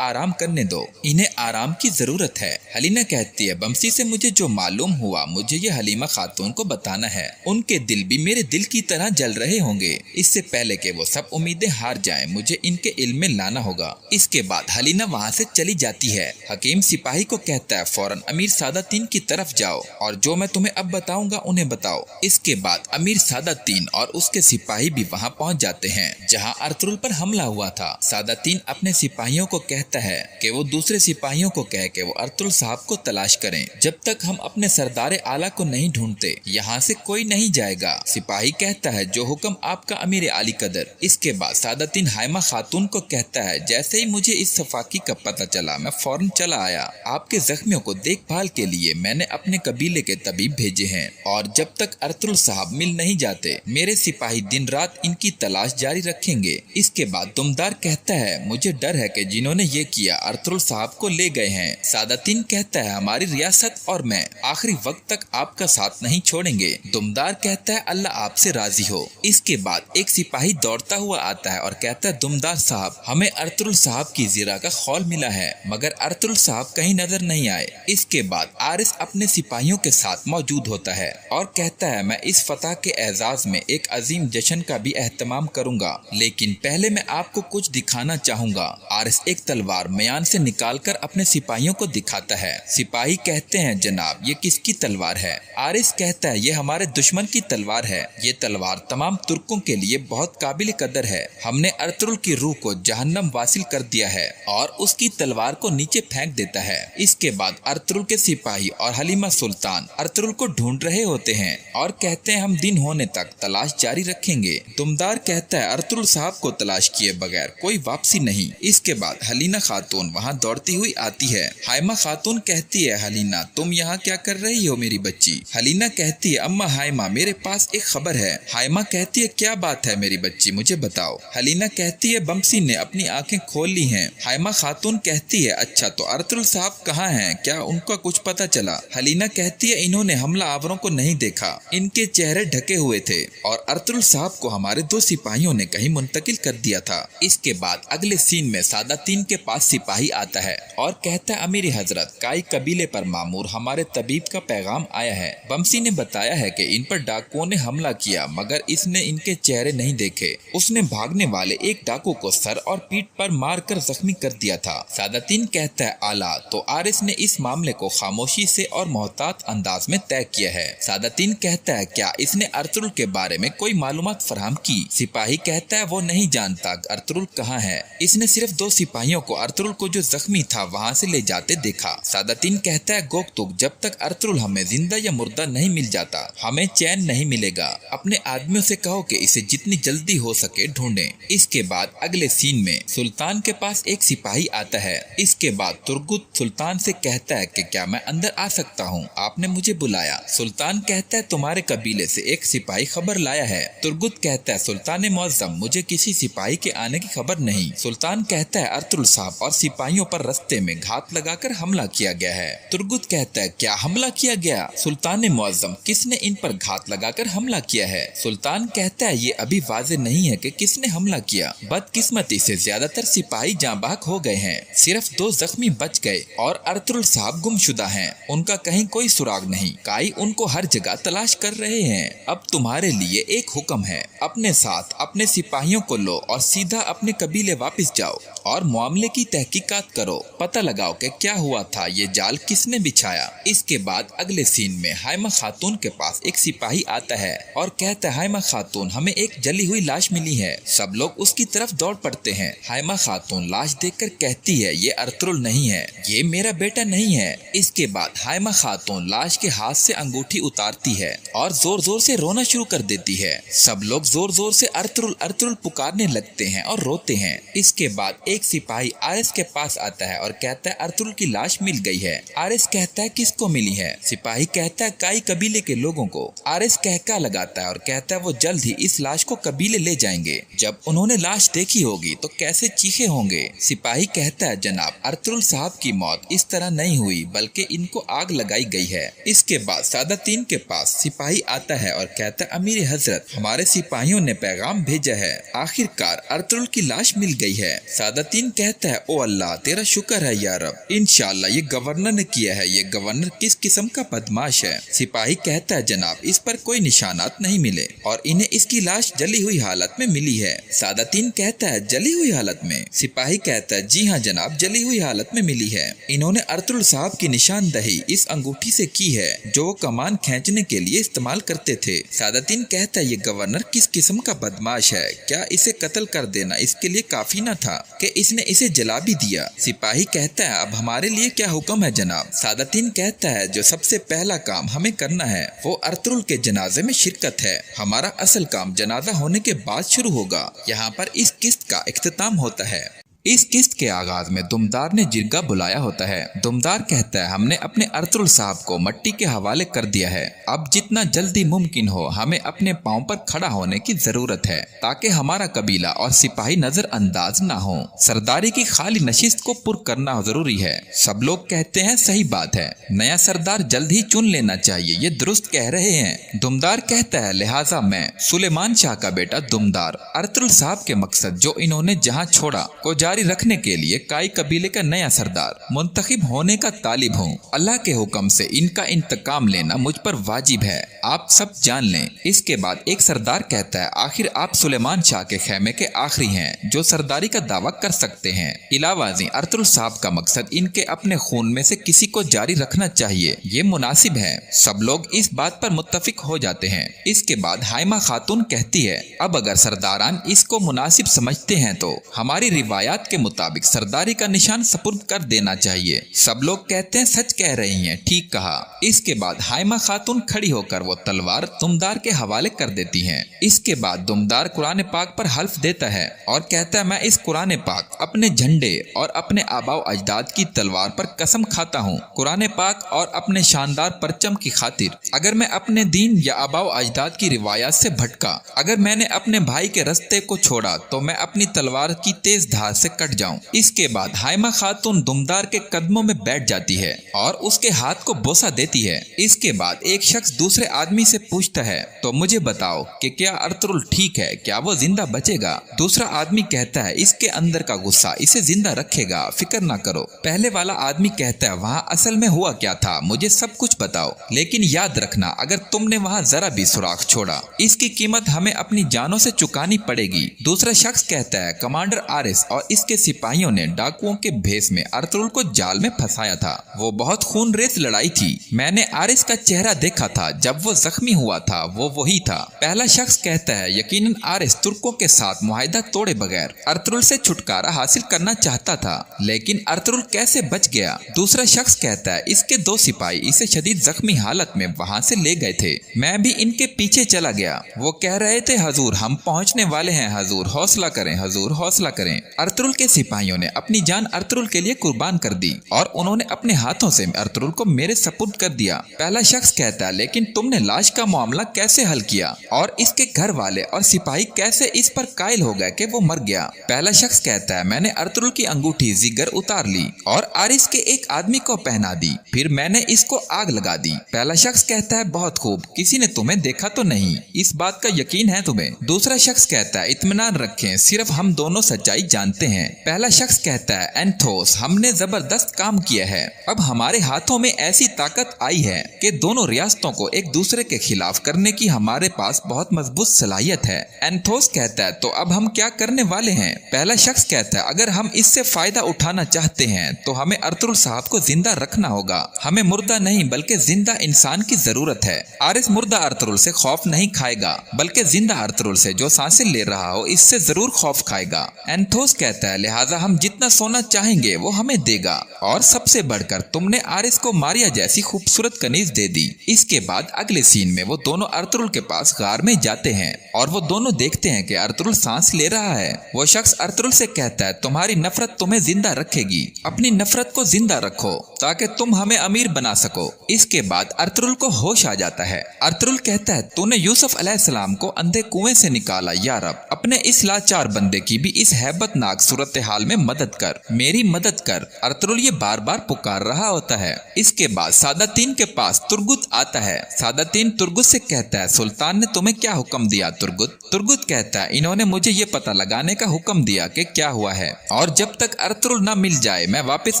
आराम करने दो, इन्हें आराम की जरूरत है। हलीना कहती है बमसी से मुझे जो मालूम हुआ मुझे ये हलीमा खातून को बताना है। उनके दिल भी मेरे दिल की तरह जल रहे होंगे। इससे पहले कि वो सब उम्मीदें हार जाएं, मुझे इनके इल्म में लाना होगा। इसके बाद हलीना वहाँ से चली जाती है। हकीम सिपाही को कहता है फौरन अमीर सादातीन की तरफ जाओ और जो मैं तुम्हें अब बताऊंगा उन्हें बताओ। इसके बाद अमीर सादातीन और उसके सिपाही भी वहाँ पहुँच जाते हैं जहाँ अर्तुगरुल पर हमला हुआ था। सादातीन अपने सिपाहियों को कहता है कि वो दूसरे सिपाहियों को कह के वो अर्तुगरुल साहब को तलाश करें। जब तक हम अपने सरदार आला को नहीं ढूंढते यहाँ से कोई नहीं जाएगा। सिपाही कहता है जो हुक्म आपका अमीर आली कदर। इसके बाद सादातीन हाइमा खातून को कहता है जैसे ही मुझे इस सफाकी का पता चला मैं फौरन चला आया। आपके जख्मियों को देखभाल के लिए मैंने अपने कबीले के तबीब भेजे हैं और जब तक अर्तुगरुल साहब मिल नहीं जाते मेरे सिपाही दिन रात इनकी तलाश जारी रखेंगे। इसके बाद दुमदार कहता है मुझे डर है कि जिन्होंने ये किया अर्तुगरुल साहब को ले गए हैं। सादातीन कहता है हमारी रियासत और मैं आखिरी वक्त तक आपका साथ नहीं छोड़ेंगे। दुमदार कहता है अल्लाह आपसे राजी हो। इसके बाद एक सिपाही दौड़ता हुआ आता है और कहता है दुमदार साहब हमें अर्तुगरुल साहब की जीरा का खौल मिला है मगर अर्तुगरुल साहब कहीं नजर नहीं आए। इसके बाद आरिस अपने सिपाहियों के साथ मौजूद होता है और कहता है मैं इस फतह के एजाज में एक अजीम जश्न का भी एहतमाम करूंगा, लेकिन पहले मैं आपको कुछ दिखाना चाहूंगा। आरिस एक तलवार मयान से निकालकर अपने सिपाहियों को दिखाता है। सिपाही कहते हैं जनाब ये किसकी तलवार है? आरिस कहता है ये हमारे दुश्मन की तलवार है। ये तलवार तमाम तुर्कों के लिए बहुत काबिल कदर है। हमने अर्तुगरुल की रूह को जहन्नम वासिल कर दिया है और उसकी तलवार को नीचे फेंक देता है। इसके बाद अर्तुगरुल के सिपाही और हलीमा सुल्तान अर्तुगरुल को ढूंढ रहे होते हैं और कहते हैं हम दिन होने तक तलाश जारी रखेंगे। दुमदार कहता है अर्तुगरुल साहब को तलाश किए बगैर कोई वापसी नहीं। इसके बाद हलीना खातून वहाँ दौड़ती हुई आती है। हाइमा खातून कहती है हलीना तुम यहाँ क्या कर रही हो मेरी बच्ची? हलीना कहती है अम्मा हाइमा मेरे पास एक खबर है। हाइमा कहती है क्या बात है मेरी बच्ची मुझे बताओ। हलीना कहती है बमसी ने अपनी आंखें खोल ली हैं। हाइमा खातून कहती है अच्छा तो अर्तुगरुल साहब कहाँ हैं? क्या उनका कुछ पता चला? हलीना कहती है इन्होंने हमला आवरों को नहीं देखा, इनके चेहरे ढके हुए थे और अर्तुगरुल साहब को हमारे 2 सिपाहियों ने कहीं मुंतकिल कर दिया था। इसके बाद अगले सीन में सादातीन के पास सिपाही आता है और कहता है अमीर हजरत काई कबीले पर मामूर हमारे तबीब का पैगाम आया है। बमसी ने बताया है कि इन पर डाकुओं ने हमला किया मगर इसने इनके चेहरे नहीं देखे। उसने भागने वाले एक डाकू को सर और पीठ पर मारकर जख्मी कर दिया था। सादातीन कहता है आला तो आरिस ने इस मामले को खामोशी से और मोहतात अंदाज में तय किया है। सादातीन कहता है क्या इसने अर्तुगरुल के बारे में कोई मालूमात फराहम की? सिपाही कहता है वो नहीं जानता अर्तुगरुल कहाँ है, इसने सिर्फ 2 सिपाहियों को अर्तुगरुल को जो जख्मी था वहाँ से ले जाते देखा। सादातीन कहता है गोकतुक जब तक अर्तुगरुल हमें जिंदा या मुर्दा नहीं मिल जाता हमें चैन नहीं मिलेगा। अपने आदमियों से कहो कि इसे जितनी जल्दी हो सके ढूंढें। इसके बाद अगले सीन में सुल्तान के पास एक सिपाही आता है। इसके बाद तुर्गुत सुल्तान से कहता है कि क्या मैं अंदर आ सकता हूँ? आपने मुझे बुलाया। सुल्तान कहता है तुम्हारे कबीले से एक सिपाही खबर लाया है। तुर्गुत कहता है सुल्तान मुअज्जम मुझे किसी सिपाही के आने की खबर नहीं। सुल्तान कहता है अर्तुगरुल साहब और सिपाहियों पर रास्ते में घात लगाकर हमला किया गया है। तुर्गुत कहता है क्या हमला किया गया? सुल्तान मुअज्जम किसने इन पर घात लगाकर हमला किया है? सुल्तान कहता है ये अभी वाज़ेह नहीं है कि किसने हमला किया। बदकिस्मती से ज्यादातर सिपाही जाँ बहक हो गए हैं, सिर्फ 2 जख्मी बच गए और अर्तुगरुल साहब गुमशुदा हैं। उनका कहीं कोई सुराग नहीं। काई उनको हर जगह तलाश कर रहे हैं। अब तुम्हारे लिए एक हुक्म है, अपने साथ अपने सिपाहियों को लो और सीधा अपने कबीले वापस जाओ और मामले की तहकीकात करो, पता लगाओ कि क्या हुआ था, ये जाल किसने बिछाया। इसके बाद अगले सीन में हाइमा खातून के पास एक सिपाही आता है और कहता है हाइमा खातून हमें एक जली हुई लाश मिली है। सब लोग उसकी तरफ दौड़ पड़ते हैं। हाइमा खातून लाश देखकर कहती है ये अर्तुगरुल नहीं है, ये मेरा बेटा नहीं है। इसके बाद हाइमा खातून लाश के हाथ से अंगूठी उतारती है और जोर जोर से रोना शुरू कर देती है। सब लोग जोर जोर से अर्तुगरुल अर्तुगरुल पुकारने लगते हैं और रोते हैं। इसके बाद एक सिपाही आरिस के पास आता है और कहता है अर्तुल की लाश मिल गई है। आरिस कहता है किसको मिली है? सिपाही कहता है काई कबीले के लोगों को। आरिस कहका लगाता है और कहता है वो जल्द ही इस लाश को कबीले ले जाएंगे। जब उन्होंने लाश देखी होगी तो कैसे चीखे होंगे। सिपाही कहता है जनाब अर्तुल साहब की मौत इस तरह नहीं हुई बल्कि इनको आग लगाई गई है। इसके बाद सादातीन के पास सिपाही आता है और कहता है अमीर हजरत हमारे सिपाहियों ने पैगाम भेजा है, आखिरकार अर्तुल की लाश मिल गई है। सादातीन कहता है ओ अल्लाह तेरा शुक्र है या रब, इंशाअल्लाह ये गवर्नर ने किया है। ये गवर्नर किस किस्म का बदमाश है। सिपाही कहता है जनाब इस पर कोई निशानात नहीं मिले और इन्हें इसकी लाश जली हुई हालत में मिली है। सादातीन कहता है जली हुई हालत में? सिपाही कहता है जी हाँ जनाब जली हुई हालत में मिली है। इन्होंने अर्तुल साहब की निशानदही इस अंगूठी से की है जो वो कमान खींचने के लिए इस्तेमाल करते थे। सादातीन कहता है ये गवर्नर किस किस्म का बदमाश है, क्या इसे कत्ल कर देना इसके लिए काफी न था कि इसने इसे जला भी दिया। सिपाही कहता है अब हमारे लिए क्या हुक्म है जनाब? सादातीन कहता है जो सबसे पहला काम हमें करना है वो अर्तुल के जनाजे में शिरकत है। हमारा असल काम जनाजा होने के बाद शुरू होगा। यहाँ पर इस किस्त का इख्तिताम होता है। इस किस्त के आगाज में दुमदार ने जिरगा बुलाया होता है। दुमदार कहता है हमने अपने अर्तुल साहब को मट्टी के हवाले कर दिया है। अब जितना जल्दी मुमकिन हो हमें अपने पांव पर खड़ा होने की जरूरत है ताकि हमारा कबीला और सिपाही नजरअंदाज ना हो। सरदारी की खाली नशिस्त को पुर करना जरूरी है। सब लोग कहते हैं सही बात है, नया सरदार जल्द ही चुन लेना चाहिए, ये दुरुस्त कह रहे हैं। दुमदार कहता है लिहाजा मैं सुलेमान शाह का बेटा दुमदार अर्तुल साहब के मकसद जो इन्होंने जहाँ छोड़ा को जारी रखने के लिए काई कबीले का नया सरदार मुंतखब होने का तालिब हूँ। अल्लाह के हुक्म से इनका इंतकाम लेना मुझ पर वाजिब है, आप सब जान लें। इसके बाद एक सरदार कहता है आखिर आप सुलेमान शाह के खेमे के आखिरी हैं जो सरदारी का दावा कर सकते हैं। इलावाजी अर्तुल साहब का मकसद इनके अपने खून में से किसी को जारी रखना चाहिए, ये मुनासिब है। सब लोग इस बात पर मुत्तफिक हो जाते हैं। इसके बाद हाइमा खातून कहती है अब अगर सरदारान इसको मुनासिब समझते हैं तो हमारी रिवायात के मुताबिक सरदारी का निशान सपुर्द कर देना चाहिए। सब लोग कहते हैं सच कह रही हैं, ठीक कहा। इसके बाद हाइमा खातून खड़ी होकर वो तलवार दुमदार के हवाले कर देती हैं। इसके बाद दुमदार कुरान पाक पर हल्फ देता है और कहता है मैं इस कुरान पाक अपने झंडे और अपने आबाओ अजदाद की तलवार पर कसम खाता हूँ, कुरान पाक और अपने शानदार परचम की खातिर अगर मैं अपने दीन या आबाओ अजदाद की रिवायात से भटका, अगर मैंने अपने भाई के रस्ते को छोड़ा तो मैं अपनी तलवार की तेज धार से कट जाऊं। इसके बाद हाइमा खातून दुमदार के कदमों में बैठ जाती है और उसके हाथ को बोसा देती है। इसके बाद एक शख्स दूसरे आदमी से पूछता है तो मुझे बताओ कि क्या अर्तुल ठीक है, क्या वो जिंदा बचेगा? दूसरा आदमी कहता है इसके अंदर का गुस्सा इसे जिंदा रखेगा, फिक्र ना करो। पहले वाला आदमी कहता है वहाँ असल में हुआ क्या था मुझे सब कुछ बताओ, लेकिन याद रखना अगर तुमने वहाँ जरा भी सुराख छोड़ा इसकी कीमत हमें अपनी जानों से चुकानी पड़ेगी। दूसरा शख्स कहता है कमांडर आरिस और इसके सिपाहियों ने डाकुओं के भेस में अर्तुल को जाल में फंसाया था। वो बहुत खूनरेज लड़ाई थी। मैंने आरिस का चेहरा देखा था जब वो जख्मी हुआ था, वो वही था। पहला शख्स कहता है यकीनन आरिस तुर्कों के साथ मुआहिदा तोड़े बगैर अर्तुल से छुटकारा हासिल करना चाहता था, लेकिन अर्तुल कैसे बच गया? दूसरा शख्स कहता है इसके दो सिपाही इसे शदीद जख्मी हालत में वहाँ से ले गए थे, मैं भी इनके पीछे चला गया। वो कह रहे थे हजूर हम पहुँचने वाले हैं, हजूर हौसला करें, हजूर हौसला करें। अर्तुल के सिपाहियों ने अपनी जान अर्तुल के लिए कुर्बान कर दी और उन्होंने अपने हाथों से अर्तुल को मेरे सपुर्द कर दिया। पहला शख्स कहता है लेकिन तुमने लाश का मामला कैसे हल किया और इसके घर वाले और सिपाही कैसे इस पर कायल हो गए कि वो मर गया? पहला शख्स कहता है मैंने अर्तुल की अंगूठी जिगर उतार ली और आरिस के एक आदमी को पहना दी, फिर मैंने इसको आग लगा दी। पहला शख्स कहता है बहुत खूब, किसी ने तुम्हें देखा तो नहीं, इस बात का यकीन है तुम्हें? दूसरा शख्स कहता है इत्मीनान रखें, सिर्फ हम दोनों सच्चाई जानते हैं। पहला शख्स कहता है एंथोस हमने जबरदस्त काम किया है, अब हमारे हाथों में ऐसी ताकत आई है कि दोनों रियासतों को एक दूसरे के खिलाफ करने की हमारे पास बहुत मजबूत सलाहियत है। एंथोस कहता है तो अब हम क्या करने वाले हैं? पहला शख्स कहता है अगर हम इससे फायदा उठाना चाहते हैं तो हमें अर्तुल साहब को जिंदा रखना होगा, हमें मुर्दा नहीं बल्कि जिंदा इंसान की जरूरत है। आरिस मुर्दा अर्तुल से खौफ नहीं खाएगा बल्कि जिंदा अर्तुल से जो सांसें ले रहा हो इससे जरूर खौफ खाएगा। एंथोस कहता कहता है लिहाजा हम जितना सोना चाहेंगे वो हमें देगा, और सबसे बढ़कर तुमने आरिस को मारिया जैसी खूबसूरत कनीज दे दी। इसके बाद अगले सीन में वो दोनों अर्तुगरुल के पास गार में जाते हैं और वो दोनों देखते हैं कि अर्तुगरुल सांस ले रहा है। वो शख्स अर्तुगरुल से कहता है तुम्हारी नफरत तुम्हें जिंदा रखेगी, अपनी नफरत को जिंदा रखो ताकि तुम हमें अमीर बना सको। इसके बाद अर्तुगरुल को होश आ जाता है। अर्तुगरुल कहता है तूने यूसुफ अलैहिस्सलाम को अंधे कुएं से निकाला, या रब अपने इस लाचार बंदे की भी इस हैबतनाक सूरत हाल में मदद कर, मेरी मदद कर। अर्तुगरुल ये बार बार पुकार रहा होता है। इसके बाद सादातीन के पास तुर्गुत आता है। सादातीन तुर्गुत से कहता है सुल्तान ने तुम्हें क्या हुक्म दिया तुर्गुत? तुर्गुत कहता है इन्होंने मुझे ये पता लगाने का हुक्म दिया कि क्या हुआ है, और जब तक अर्तुगरुल न मिल जाए मैं वापस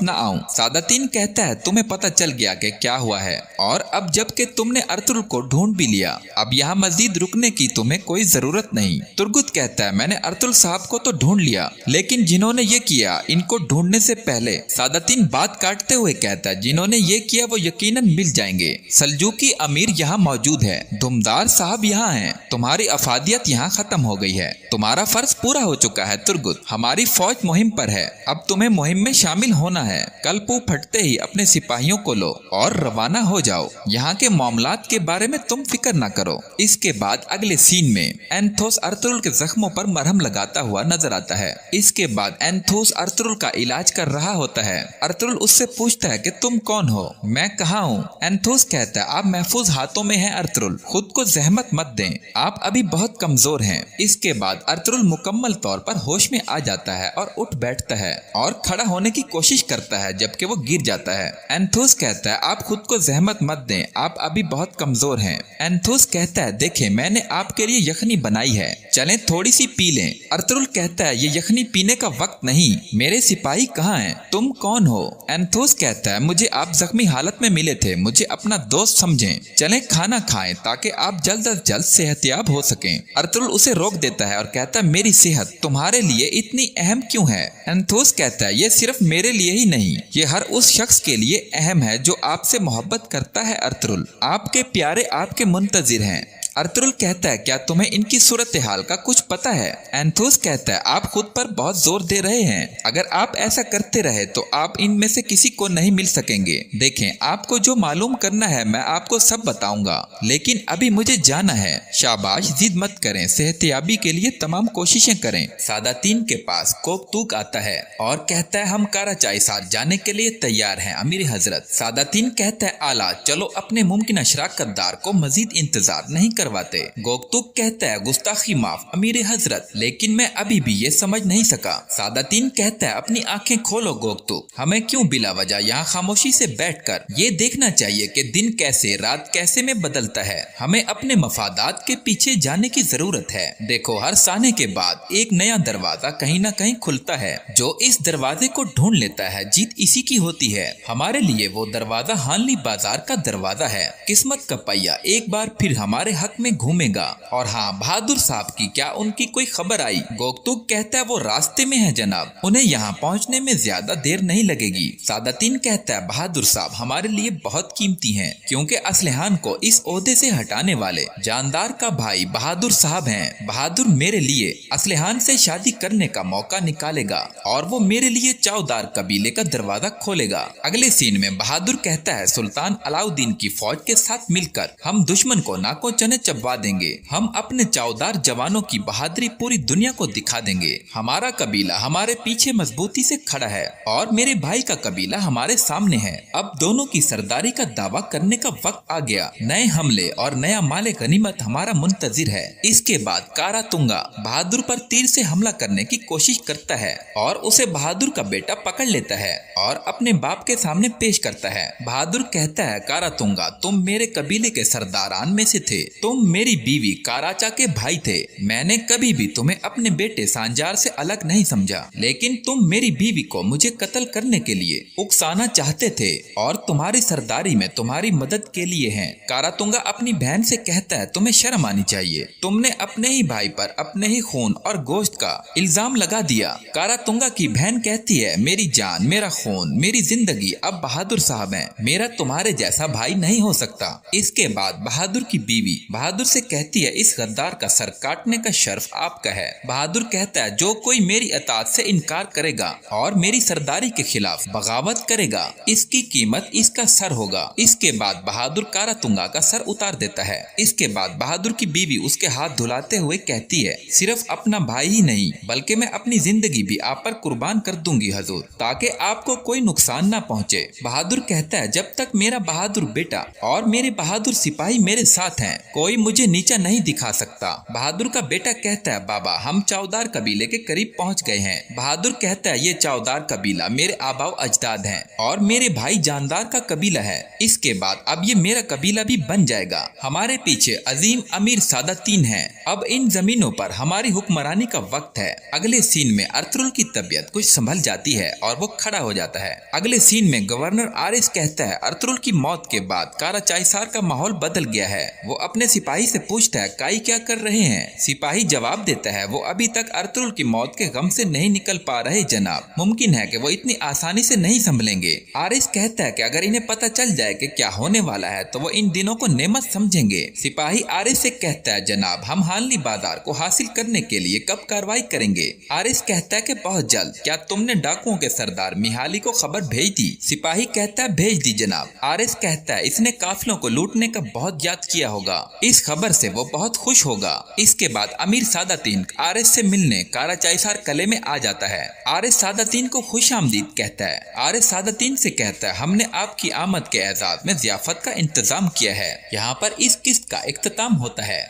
न आऊं। सादातीन कहता है तुम्हें पता चल गया कि क्या हुआ है, और अब जबकि तुमने अर्तुगरुल को ढूंढ भी लिया, अब यहाँ मजीद रुकने की तुम्हें कोई जरूरत नहीं। तुर्गुत कहता है मैंने अर्तुगरुल साहब को तो ढूंढ लिया, लेकिन जिन्होंने ये किया इनको ढूंढने से पहले। सादातीन बात काटते हुए कहता है जिन्होंने ये किया वो यकीनन मिल जाएंगे। सल्जूकी अमीर यहाँ मौजूद है, दुमदार साहब यहाँ हैं, तुम्हारी अफादियत यहाँ खत्म हो गई है, तुम्हारा फर्ज पूरा हो चुका है तुर्गुत, हमारी फौज मुहिम पर है, अब तुम्हें मुहिम में शामिल होना है। कल पू फटते ही अपने सिपाहियों को लो और रवाना हो जाओ, यहाँ के मामलात के बारे में तुम फिक्र न करो। इसके बाद अगले सीन में एंथोस अर्तुगरुल के जख्मों पर मरहम लगाता हुआ नजर आता है। इसके बाद एंथोस अर्तुगरुल का इलाज कर रहा होता है। अर्तुगरुल उससे पूछता है कि तुम कौन हो, मैं कहाँ हूँ? एंथोस कहता है आप महफूज हाथों में हैं अर्तुगरुल, खुद को जहमत मत दें, आप अभी बहुत कमजोर हैं। इसके बाद अर्तुगरुल मुकम्मल तौर पर होश में आ जाता है और उठ बैठता है और खड़ा होने की कोशिश करता है, जबकि वो गिर जाता है। एंथोस कहता है आप खुद को जहमत मत दें, आप अभी बहुत कमजोर हैं। एंथोस कहता है देखें मैंने आपके लिए यखनी बनाई है, चलें थोड़ी सी पी लें। अर्तुगरुल कहता है ये यखनी पीने का वक्त नहीं, मेरे सिपाही कहाँ हैं, तुम कौन हो? एंथोस कहता है मुझे आप जख्मी हालत में मिले थे, मुझे अपना दोस्त समझें, चलें खाना खाएं ताकि आप जल्द अज जल्द सेहतयाब हो सकें। अर्तुगरुल उसे रोक देता है और कहता है मेरी सेहत तुम्हारे लिए इतनी अहम क्यों है? एंथोस कहता है ये सिर्फ मेरे लिए ही नहीं, ये हर उस शख्स के लिए अहम है जो आपसे मोहब्बत करता है अर्तुगरुल, आपके प्यारे आपके मुंतजिर हैं। अर्तुगरुल कहता है क्या तुम्हें इनकी सूरत हाल का कुछ पता है? एंथोस कहता है आप खुद पर बहुत जोर दे रहे हैं, अगर आप ऐसा करते रहे तो आप इनमें से किसी को नहीं मिल सकेंगे। देखें आपको जो मालूम करना है मैं आपको सब बताऊंगा, लेकिन अभी मुझे जाना है। शाबाश जिद मत करें, सेहतयाबी के लिए तमाम कोशिशें करें। सादातीन के पास कोकतूक आता है और कहता है हम काराचाई साथ जाने के लिए तैयार हैं अमीर हजरत। सादातीन कहता है आला चलो अपने मुमकिन शराकतदार को मजीद इंतजार नहीं करवाते। गोकतुक कहता है गुस्ताखी माफ अमीर हजरत, लेकिन मैं अभी भी ये समझ नहीं सका। सादातीन कहता है अपनी आंखें खोलो गोकतुक, हमें क्यों बिला वजह यहाँ खामोशी से बैठकर ये देखना चाहिए कि दिन कैसे रात कैसे में बदलता है। हमें अपने मफादात के पीछे जाने की जरूरत है। देखो हर साने के बाद एक नया दरवाजा कहीं ना कहीं खुलता है, जो इस दरवाजे को ढूंढ लेता है जीत इसी की होती है। हमारे लिए वो दरवाजा हानली बाजार का दरवाजा है। किस्मत का पहिया एक बार फिर हमारे हक में घूमेगा। और हाँ बहादुर साहब की क्या उनकी कोई खबर आई? गोकतुक कहता है वो रास्ते में है जनाब, उन्हें यहाँ पहुँचने में ज्यादा देर नहीं लगेगी। सादातीन कहता है बहादुर साहब हमारे लिए बहुत कीमती हैं, क्योंकि असलहान को इस ओहदे से हटाने वाले जानदार का भाई बहादुर साहब हैं। बहादुर मेरे लिए असलहान से शादी करने का मौका निकालेगा और वो मेरे लिए चौदार कबीले का दरवाजा खोलेगा। अगले सीन में बहादुर कहता है सुल्तान अलाउद्दीन की फौज के साथ मिलकर हम दुश्मन को नाको चने चबवा देंगे। हम अपने चौदार जवानों की बहादुरी पूरी दुनिया को दिखा देंगे। हमारा कबीला हमारे पीछे मजबूती से खड़ा है और मेरे भाई का कबीला हमारे सामने है। अब दोनों की सरदारी का दावा करने का वक्त आ गया। नए हमले और नया माले गनीमत हमारा मुंतजिर है। इसके बाद कारातुंगा बहादुर पर तीर से हमला करने की कोशिश करता है और उसे बहादुर का बेटा पकड़ लेता है और अपने बाप के सामने पेश करता है। बहादुर कहता है कारातुंगा तुम मेरे कबीले के सरदारान में से थे, तुम मेरी बीवी काराचा के भाई थे। मैंने कभी भी तुम्हें अपने बेटे सांजार से अलग नहीं समझा, लेकिन तुम मेरी बीवी को मुझे कत्ल करने के लिए उकसाना चाहते थे और तुम्हारी सरदारी में तुम्हारी मदद के लिए हैं। कारातुंगा अपनी बहन से कहता है तुम्हें शर्म आनी चाहिए, तुमने अपने ही भाई पर अपने ही खून और गोश्त का इल्जाम लगा दिया। कारातुंगा की बहन कहती है मेरी जान मेरा खून मेरी जिंदगी अब बहादुर साहब हैं, मेरा तुम्हारे जैसा भाई नहीं हो सकता। इसके बाद बहादुर की बीवी बहादुर से कहती है इस गद्दार का सर काटने का शर्फ आपका है। बहादुर कहता है जो कोई मेरी अताअत से इनकार करेगा और मेरी सरदारी के खिलाफ बगावत करेगा इसकी कीमत इसका सर होगा। इसके बाद बहादुर कारातुंगा का सर उतार देता है। इसके बाद बहादुर की बीवी उसके हाथ धुलाते हुए कहती है सिर्फ अपना भाई ही नहीं बल्कि मैं अपनी जिंदगी भी आप पर कुर्बान कर दूंगी हुजूर, ताकि आपको कोई नुकसान ना पहुँचे। बहादुर कहता है जब तक मेरा बहादुर बेटा और मेरे बहादुर सिपाही मेरे साथ हैं कोई मुझे नीचा नहीं दिखा सकता। बहादुर का बेटा कहता है बाबा हम चौदार कबीले के करीब पहुंच गए हैं। बहादुर कहता है ये चौदार कबीला मेरे आबाओ अजदाद हैं और मेरे भाई जानदार का कबीला है। इसके बाद अब ये मेरा कबीला भी बन जाएगा। हमारे पीछे अजीम अमीर सादातीन हैं। अब इन जमीनों पर हमारी हुक्मरानी का वक्त है। अगले सीन में अरतुगरुल की तबीयत कुछ संभल जाती है और वो खड़ा हो जाता है। अगले सीन में गवर्नर आरिस कहता है अरतुगरुल की मौत के बाद काराचाईसार का माहौल बदल गया है। वो अपने सिपाही से पूछता है काई क्या कर रहे हैं। सिपाही जवाब देता है वो अभी तक अरतुगरुल की मौत के गम से नहीं निकल पा रहे जनाब, मुमकिन है कि वो इतनी आसानी से नहीं संभलेंगे। आरिस कहता है कि अगर इन्हें पता चल जाए कि क्या होने वाला है तो वो इन दिनों को नेमत समझेंगे। सिपाही आरिस से कहता है जनाब हम हानली बाजार को हासिल करने के लिए कब कार्रवाई करेंगे। आरिस कहता है कि बहुत जल्द। क्या तुमने डाकुओं के सरदार मिहाली को खबर भेज दी। सिपाही कहता है भेज दी जनाब। आरिस कहता है इसने काफिलों को लूटने का बहुत याद किया होगा, इस खबर से वो बहुत खुश होगा। इसके बाद अमीर सादातीन आरिस से मिलने काराचाईसार किले में आ जाता है। आरिस सादातीन को खुश आमदीद कहता है। आरिस सादातीन से कहता है हमने आपकी आमद के एजाज में ज़ियाफत का इंतजाम किया है। यहाँ पर इस किस्त का इख्तिताम होता है।